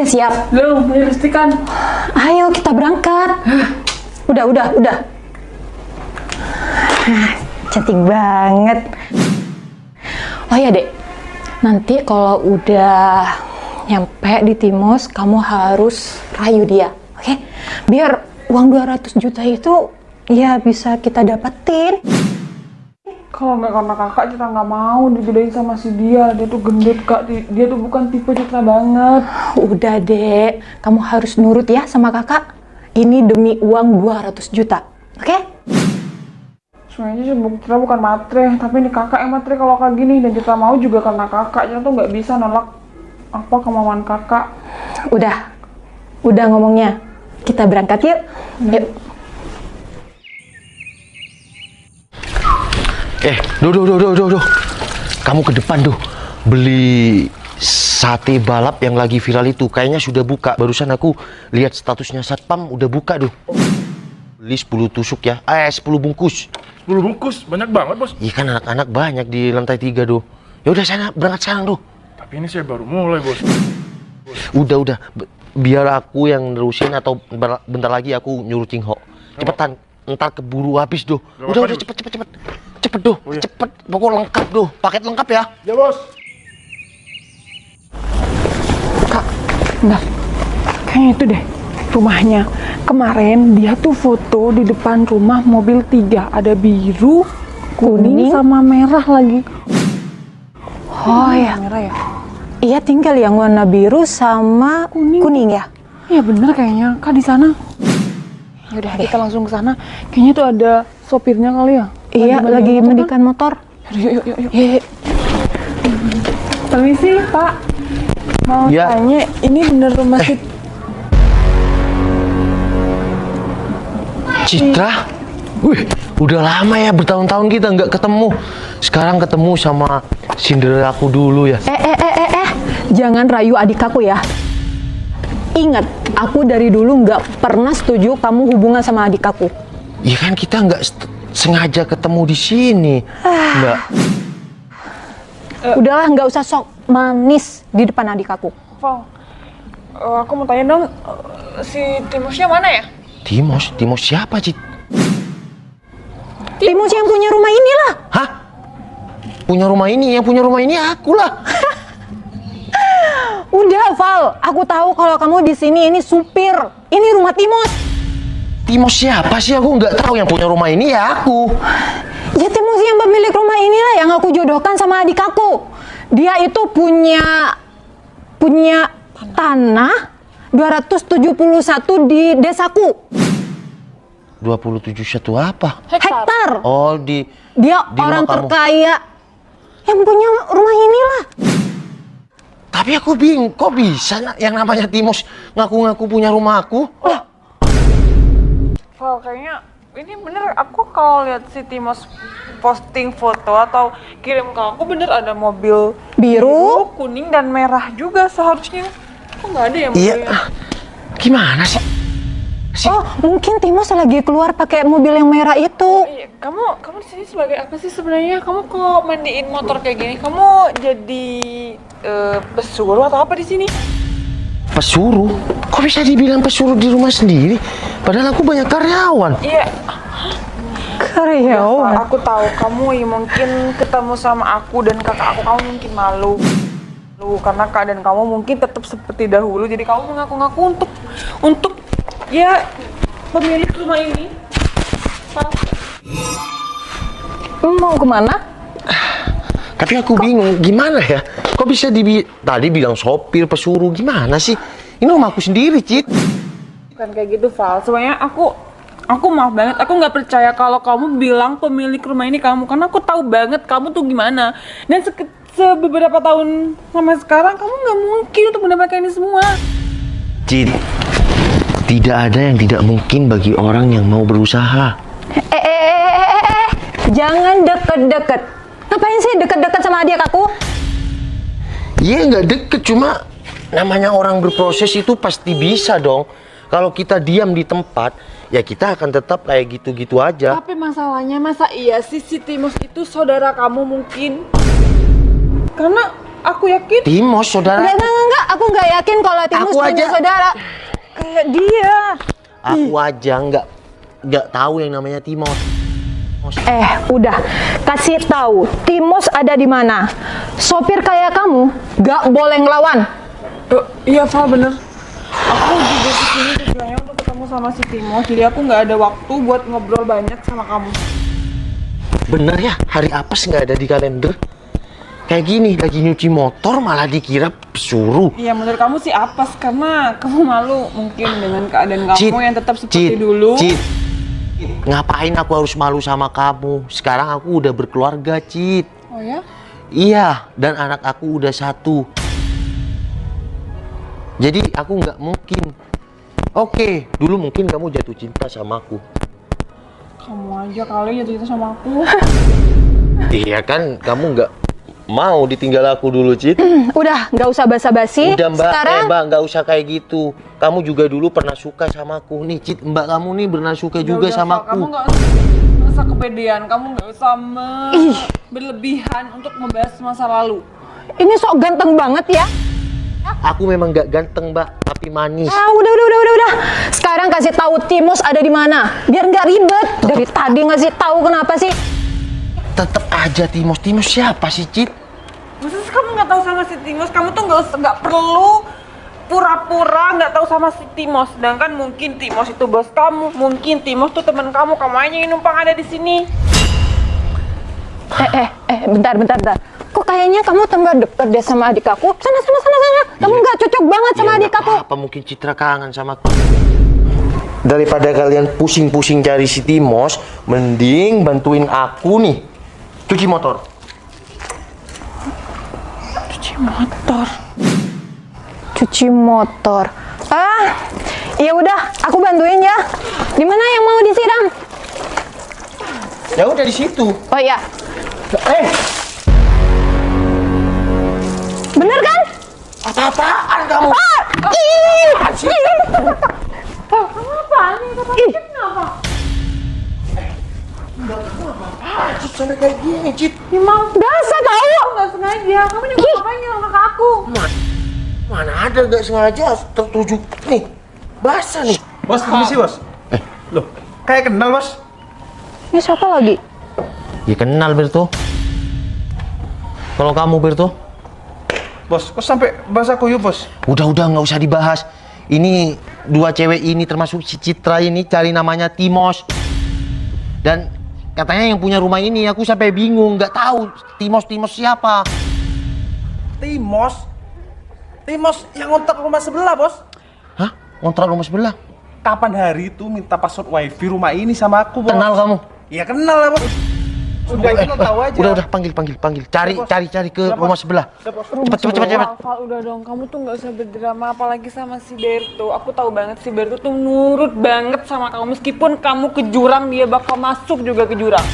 siap? Belum, pastikan. Ayo kita berangkat. Udah. Cantik banget. Oh ya dek, nanti kalau udah nyampe di Timus, kamu harus rayu dia, oke? Biar uang 200 juta itu ya bisa kita dapetin. Kalau nggak karena kakak, Citra nggak mau dijodohin sama si dia. Dia tuh gendut kak, dia tuh bukan tipe Citra banget. Udah dek, kamu harus nurut ya sama kakak. Ini demi uang 200 juta, oke? Sebenarnya sih Citra bukan matre, tapi ini kakak yang matre kalau kayak gini. Dan Citra mau juga karena kakak. Citra tuh nggak bisa nolak apa kemauan kakak. Udah ngomongnya. Kita berangkat yuk. Yuk. Duh. Kamu ke depan tuh. Beli sate balap yang lagi viral itu. Kayaknya sudah buka. Barusan aku lihat statusnya Satpam udah buka tuh. Beli 10 tusuk ya. 10 bungkus. 10 bungkus? Banyak banget, Bos. Iya kan anak-anak banyak di lantai 3 tuh. Ya udah sana berangkat sekarang tuh. Tapi ini saya baru mulai, Bos. Udah. Biar aku yang nerusin atau bentar lagi aku nyuruh Cingho. Cepetan. Ntar keburu habis tuh. Udah cepet. Cepet tuh, Oh, iya. cepet. Pokok lengkap tuh. Paket lengkap ya. Ya, Bos. Kak, enggak. Kayaknya itu deh rumahnya. Kemarin dia tuh foto di depan rumah mobil 3. Ada biru, kuning, sama merah lagi. Oh ya. Merah ya? Iya tinggal yang warna biru sama kuning ya. Iya bener kayaknya. Kak di sana. Yaudah kita langsung ke sana. Kayaknya tuh ada sopirnya kali ya. Iya lagi mandiin mandikan motor. Yuk. Yuk. Permisi Pak. Mau Ya. tanya, ini bener rumah si Citra? Wih, udah lama ya bertahun-tahun kita nggak ketemu. Sekarang ketemu sama Cinderella aku dulu ya. Jangan rayu adik aku ya. Ingat, aku dari dulu nggak pernah setuju kamu hubungan sama adik aku. Ya kan kita nggak sengaja ketemu di sini. Mbak. Udahlah, nggak usah sok manis di depan adik aku. Val. Aku mau tanya dong, si Timusnya mana ya? Timos siapa, Cit? Timus yang punya rumah inilah. Hah? Punya rumah ini, yang punya rumah ini aku lah. Udah, Val. Aku tahu kalau kamu di sini ini supir. Ini rumah Timus. Timos siapa sih? Aku nggak tahu. Yang punya rumah ini ya aku. Ya Timus yang pemilik rumah inilah yang aku jodohkan sama adik aku. Dia itu punya tanah 271 di desaku. 27 apa? Hektar. Oh, di Dia di orang rumah kamu. terkaya yang punya rumah inilah. Tapi aku bingung, kok bisa yang namanya Timos ngaku-ngaku punya rumah aku? Val, kayaknya ini bener. Aku kalau lihat si Timos posting foto atau kirim ke aku, bener ada mobil Biru. kuning dan merah juga seharusnya. Kok nggak ada ya Iya. mobilnya? Gimana sih? Oh, mungkin Timus lagi keluar pakai mobil yang merah itu. Iya, kamu di sini sebagai apa sih sebenarnya? Kamu kok mandiin motor kayak gini? Kamu jadi pesuruh atau apa di sini? Pesuruh? Kok bisa dibilang pesuruh di rumah sendiri? Padahal aku banyak karyawan. Iya, Karyawan. aku tahu kamu ya mungkin ketemu sama aku dan kakak aku, kamu mungkin malu. Karena keadaan kamu mungkin tetap seperti dahulu, jadi kamu mengaku-ngaku untuk ya pemilik rumah ini. Mau kemana? Tapi aku bingung, gimana ya? Kok bisa tadi bilang sopir, pesuruh, gimana sih? Ini rumahku sendiri, Cit. Bukan kayak gitu, Val. Sebenarnya aku maaf banget, aku nggak percaya kalau kamu bilang pemilik rumah ini kamu, karena aku tahu banget kamu tuh gimana. Dan beberapa tahun sampai sekarang kamu nggak mungkin untuk mendapatkan ini semua. Cit, tidak ada yang tidak mungkin bagi orang yang mau berusaha. Jangan deket-deket. Ngapain sih deket-deket sama adik aku? Iya, nggak deket, cuma namanya orang berproses itu pasti bisa dong. Kalau kita diam di tempat, ya kita akan tetap kayak gitu-gitu aja. Tapi masalahnya, masa iya sih si Timus itu saudara kamu mungkin? Karena Aku yakin. Timos saudara. Enggak. Aku nggak yakin kalau Timus Aku punya aja. saudara kayak dia. Aku aja nggak tahu yang namanya Timos. Udah, kasih tahu Timus ada di mana. Sopir kayak kamu nggak boleh ngelawan. Iya Val, bener. Aku juga kesini tujuannya untuk ketemu sama si Timos. Jadi aku nggak ada waktu buat ngobrol banyak sama kamu. Bener ya, hari apes nggak ada di kalender. Kayak gini, lagi nyuci motor malah dikira suruh. Iya, menurut kamu sih apes karena kamu malu mungkin dengan keadaan kamu Cid, yang tetap seperti Cid, dulu. Cid. Ngapain aku harus malu sama kamu? Sekarang aku udah berkeluarga, Cid. Oh ya? Iya, dan anak aku udah 1. Jadi aku nggak mungkin. Oke, dulu mungkin kamu jatuh cinta sama aku. Kamu aja kali jatuh cinta sama aku. Iya kan, kamu nggak mau ditinggal aku dulu, Cid. Udah, nggak usah basa-basi. Udah Mbak, Sekarang Mbak nggak usah kayak gitu. Kamu juga dulu pernah suka sama aku nih, Cid. Mbak kamu nih pernah suka juga Udah, sama Val, kamu aku. nggak usah kepedean. Kamu nggak usah berlebihan untuk membahas masa lalu. ini sok ganteng banget ya. Aku memang nggak ganteng, Mbak, tapi manis. Udah. Sekarang kasih tahu Timus ada di mana. Biar nggak ribet. Dari tadi ngasih tahu kenapa sih? Tetep aja Timos. Timos siapa sih, Cid? Maksudnya kamu nggak tahu sama si Timos, kamu tuh nggak perlu pura-pura nggak tahu sama si Timos. Sedangkan mungkin Timos itu bos kamu, mungkin Timos tuh teman kamu aja yang numpang ada di sini. Bentar. Kok kayaknya kamu tambah deket deh sama adik aku? Sana. Kamu nggak cocok banget sama adik aku. Apa mungkin Citra kangen sama aku? Daripada kalian pusing-pusing cari si Timos, mending bantuin aku nih cuci motor. Cuci motor. Ya udah, aku bantuin ya. Di mana yang mau disiram? Ya udah di situ. Oh iya. Bener kan? Apa-apaan kamu? Cid, sampai kayak gini, Cid. Dasar tahu. Nggak sengaja, kamu juga ngapain nyolong kakak aku? Mana ada nggak sengaja tertuju nih. Basah nih. Bos, permisi bos. Loh, kayak kenal bos. Ini siapa lagi? Ya kenal, Berto. Kalau kamu, Berto? Bos, kok sampai bahas aku yuk bos? Udah nggak usah dibahas. Ini dua cewek ini termasuk si Citra ini cari namanya Timos. Dan katanya yang punya rumah ini aku sampai bingung, nggak tahu Timos siapa. Timos yang ngontrak rumah sebelah bos. Hah? Ngontrak rumah sebelah? Kapan hari itu minta password wifi rumah ini sama aku bos? Kenal kamu? Iya kenal lah bos. Udah itu lo tahu aja. Udah panggil. Cari ke rumah sebelah. Cepet. Val, udah dong, kamu tuh nggak usah berdrama apalagi sama si Berto. Aku tahu banget si Berto tuh nurut banget sama kamu, meskipun kamu ke jurang dia bakal masuk juga ke jurang.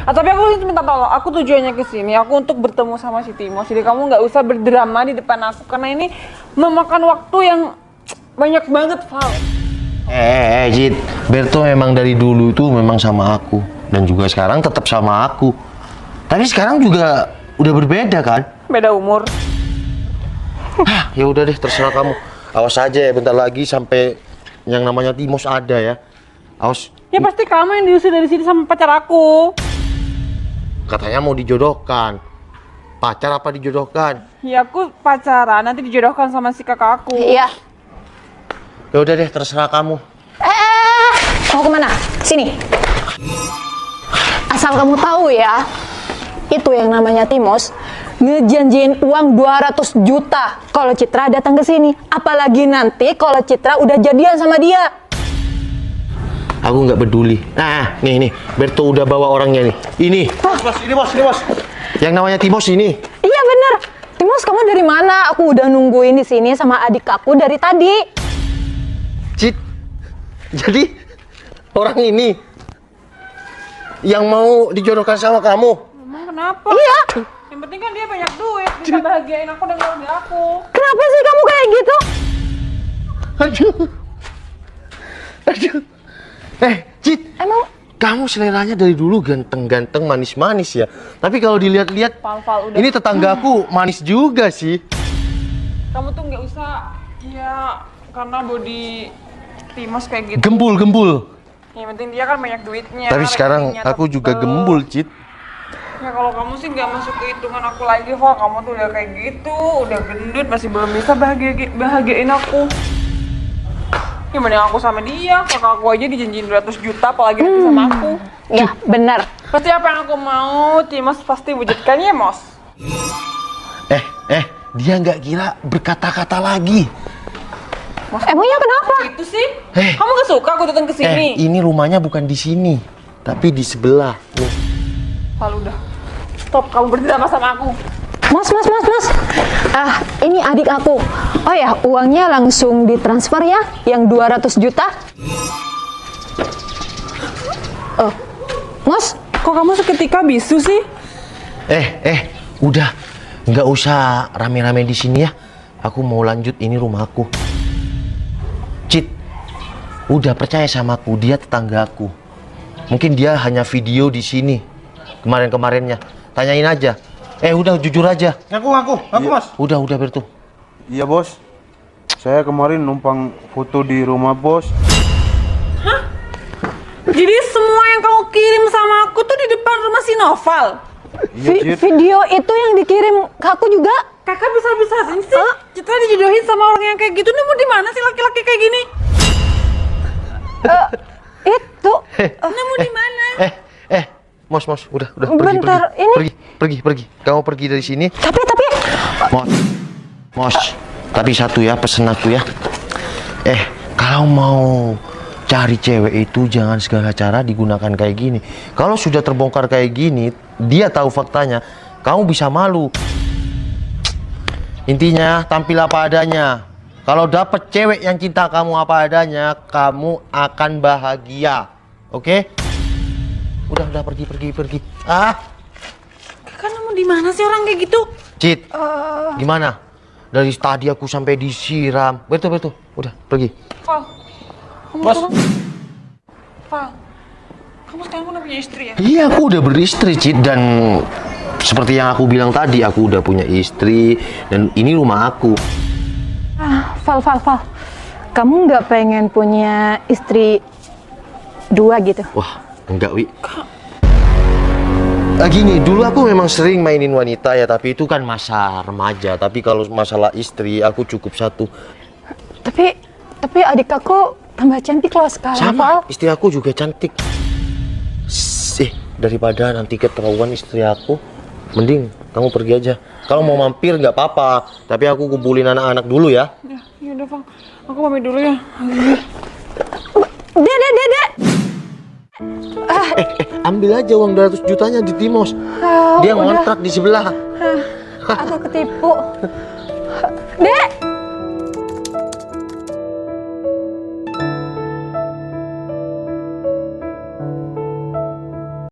Tapi aku minta tolong, aku tujuannya ke sini aku untuk bertemu sama si Timos. Jadi kamu nggak usah berdrama di depan aku karena ini memakan waktu yang banyak banget, Val. Jit, Berto memang dari dulu itu memang sama aku dan juga sekarang tetap sama aku. Tapi sekarang juga udah berbeda kan? Beda umur. Ya udah deh, terserah kamu. Awas aja ya, bentar lagi sampai yang namanya Timos ada ya. Awas. Ya pasti kamu yang diusir dari sini sama pacar aku. Katanya mau dijodohkan. Pacar apa dijodohkan? Ya aku pacaran, nanti dijodohkan sama si kakak aku. Iya. Ya udah deh, terserah kamu. Mau kemana? Sini. Asal kamu tahu ya, itu yang namanya Timos ngejanjiin uang 200 juta kalau Citra datang ke sini. Apalagi nanti kalau Citra udah jadian sama dia. Aku nggak peduli. Nah, nih, Berto udah bawa orangnya nih. Ini. Ini bos. Yang namanya Timos ini. Iya bener. Timos, kamu dari mana? Aku udah nungguin di sini sama adik aku dari tadi. Cid. Jadi orang ini yang mau dijodohkan sama kamu. Emang kenapa? Iya. Yang penting kan dia banyak duit, bisa bahagiain aku dan keluarga aku. Kenapa sih kamu kayak gitu? Aduh. Cid. Emang kamu seleranya dari dulu ganteng-ganteng, manis-manis ya. Tapi kalau dilihat-lihat, Val, udah. ini tetanggaku manis juga sih. Kamu tuh nggak usah, ya karena body Timos kayak gitu. Gembul. Yang penting dia kan banyak duitnya. Tapi sekarang rekeningnya aku juga tebel. gembul, Cit. Ya kalau kamu sih nggak masuk ke hitungan aku lagi, Val. Kamu tuh udah kayak gitu, udah gendut, masih belum bisa bahagiain aku. Ya mending aku sama dia, kakak aku aja dijanjiin 200 juta, apalagi nanti sama aku. Ya, benar. Pasti apa yang aku mau, Timos pasti wujudkan ya, Mos. Dia nggak kira berkata-kata lagi. Emangnya kenapa? Itu sih? Kamu gak suka aku datang ke sini? Ini rumahnya bukan di sini, tapi di sebelah. Nih. Val, udah. Stop, kamu berhenti sama aku. Mas. Ini adik aku. Oh ya, uangnya langsung ditransfer ya, yang 200 juta. Oh, Mas, Kok kamu seketika bisu sih? Udah, nggak usah rame-rame di sini ya. Aku mau lanjut, ini rumahku. Cit, udah percaya sama aku, dia tetanggaku. Mungkin dia hanya video di sini kemarin-kemarinnya. Tanyain aja. Udah jujur aja. Ngaku, Mas. Udah Bertu. Iya bos, saya kemarin numpang foto di rumah bos. Jadi semua yang kamu kirim sama aku tuh di depan rumah si Noval? Iya Cit, Video itu yang dikirim ke aku juga. Kakak bisa-bisa sih kita dijodohin sama orang yang kayak gitu. Nemu di mana sih laki-laki kayak gini? Itu. Nemu di mana? Mos, udah Bentar, pergi. Kamu pergi dari sini. Tapi. Mos, tapi satu ya, pesen aku ya. Kalau mau cari cewek itu jangan segala cara digunakan kayak gini. Kalau sudah terbongkar kayak gini, dia tahu faktanya, kamu bisa malu. Intinya tampil apa adanya. Kalau dapet cewek yang cinta kamu apa adanya, kamu akan bahagia. Oke? Udah pergi. Kakak nemu di mana sih orang kayak gitu? Cit, gimana? Dari tadi aku sampai disiram. Betul. Udah, pergi. Val, Bos. Val, kamu sekarang udah punya istri ya? Iya, aku udah beristri, Cit. Dan seperti yang aku bilang tadi, aku udah punya istri. Dan ini rumah aku. Val. Kamu nggak pengen punya istri 2 gitu? Wah, enggak, Wi. Gini, dulu aku memang sering mainin wanita ya, tapi itu kan masa remaja. Tapi kalau masalah istri, aku cukup 1. Tapi adik aku tambah cantik loh sekarang, Sama, Val. istri aku juga cantik. Daripada nanti ketahuan istri aku, mending kamu pergi aja. Kalau mau mampir nggak apa-apa, tapi aku kumpulin anak-anak dulu ya. Ya udah, Val. Aku pamit dulu ya. Dek. Ambil aja uang 200 jutanya di Timos. Dia ngontrak di sebelah. Aku ketipu. Dek.